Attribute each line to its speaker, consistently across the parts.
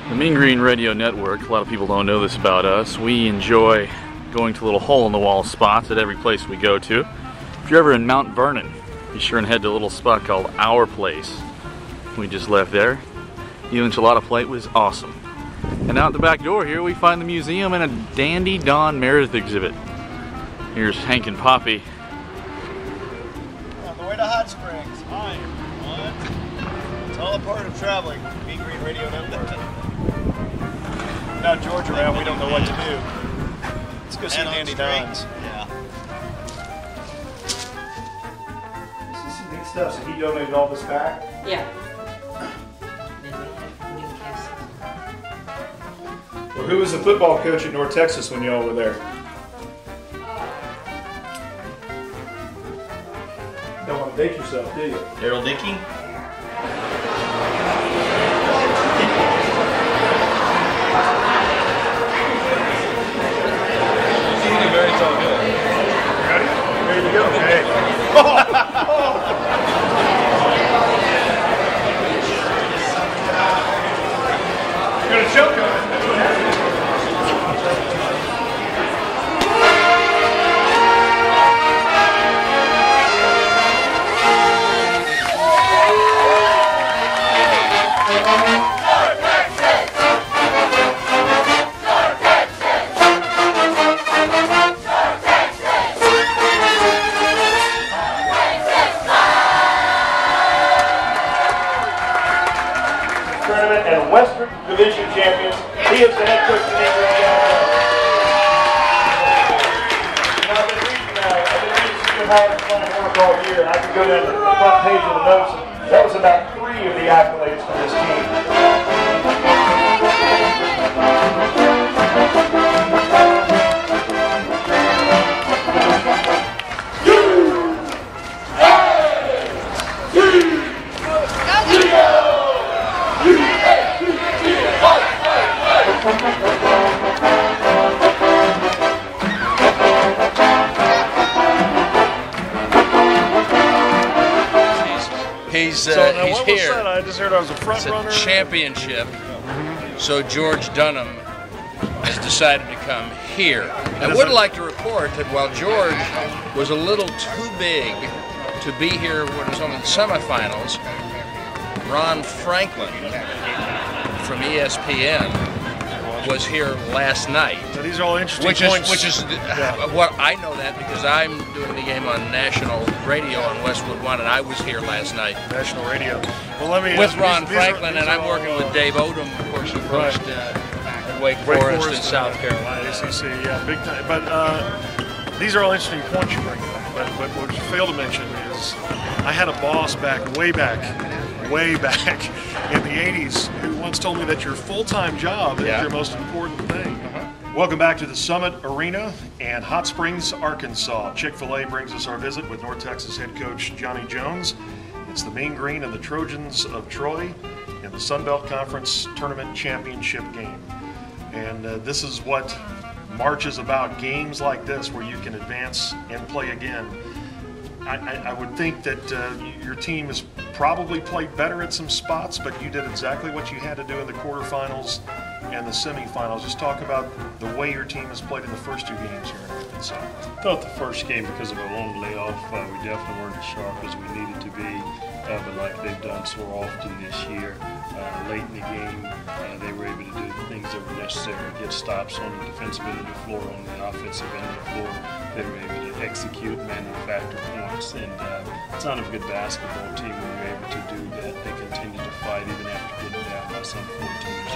Speaker 1: The Mean Green Radio Network, a lot of people don't know this about us. We enjoy going to little hole-in-the-wall spots at every place we go to. If you're ever in Mount Vernon, be sure and head to a little spot called Our Place. We just left there. The enchilada plate was awesome. And out the back door here we find the museum and a dandy Don Meredith exhibit. Here's Hank and Poppy.
Speaker 2: On the way to Hot Springs. Hi, everyone. It's all a part of traveling. Mean Green Radio Network. Without George around, we don't know what to do. Let's go see Dandy Don's. Yeah. This is some neat stuff. So he donated all this back?
Speaker 3: Yeah.
Speaker 2: Well, who was the football coach at North Texas when y'all were there? Don't want to date yourself, do you?
Speaker 4: Daryl Dickey? Very tall guy.
Speaker 2: Ready? Ready to go. Hey. You're going to choke on it. Tournament and Western Division champions. He is the head coach of the Mean Green I've been reading some hard fun work all year. I can go down to the front page of the notes. That was about 3 of the accolades for this team.
Speaker 5: He's
Speaker 2: What was
Speaker 5: here.
Speaker 2: that? I just heard I was a front
Speaker 5: It's a
Speaker 2: runner.
Speaker 5: championship. So George Dunham has decided to come here. I would like to report that while George was a little too big to be here when it was on the semifinals, Ron Franklin from ESPN was here last night.
Speaker 2: So these are all interesting
Speaker 5: Which
Speaker 2: points.
Speaker 5: is what I know that because I'm doing the game on national radio on Westwood One, and I was here last night.
Speaker 2: National radio. Well, let me
Speaker 5: With Ron
Speaker 2: these
Speaker 5: Franklin, and I'm
Speaker 2: all,
Speaker 5: working with Dave Odom, of course, who coached at Wake Forest in South Carolina.
Speaker 2: ACC, yeah, big time. But these are all interesting points you bring up. But what you fail to mention is I had a boss way back in the 80s who once told me that your full-time job is your most important thing. Welcome back to the Summit Arena and Hot Springs, Arkansas. Chick-fil-A brings us our visit with North Texas head coach Johnny Jones. It's the Mean Green and the Trojans of Troy in the Sun Belt Conference Tournament Championship game. And this is what March is about, games like this where you can advance and play again. I would think that your team has probably played better at some spots, but you did exactly what you had to do in the quarterfinals and the semifinals. Just talk about the way your team has played in the first 2 games here in Arkansas.
Speaker 6: I thought the first game, because of a long layoff, we definitely weren't as sharp as we needed to be, but like they've done so often this year, late in the game, they were able to do the things that were necessary, get stops on the defensive end of the floor, on the offensive end of the floor. They were able to execute, manufacture points, and it's not a good basketball team when we're able to do that. They continue to fight even after getting down by some 14 or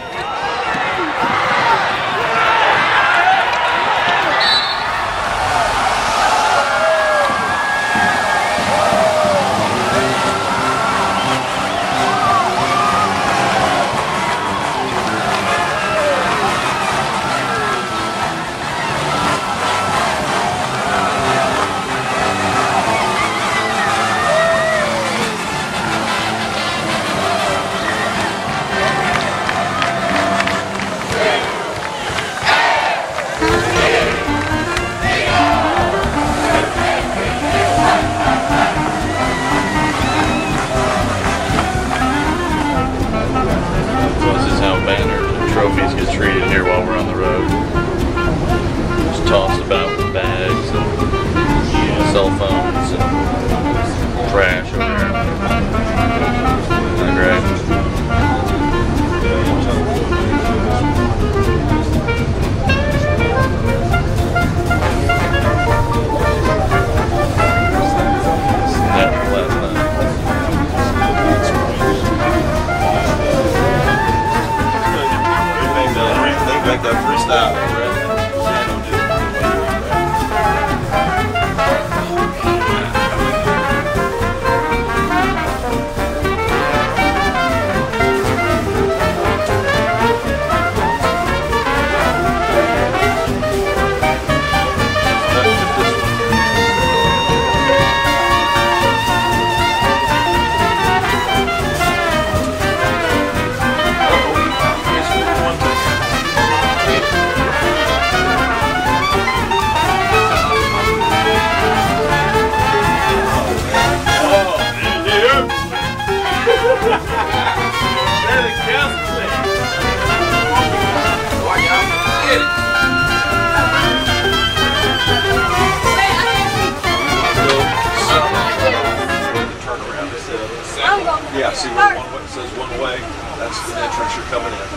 Speaker 3: says one way, that's the entrance you're coming in.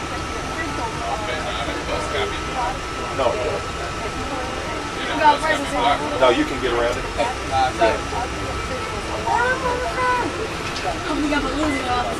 Speaker 3: No. No, you can get around it.
Speaker 7: We got the losing office.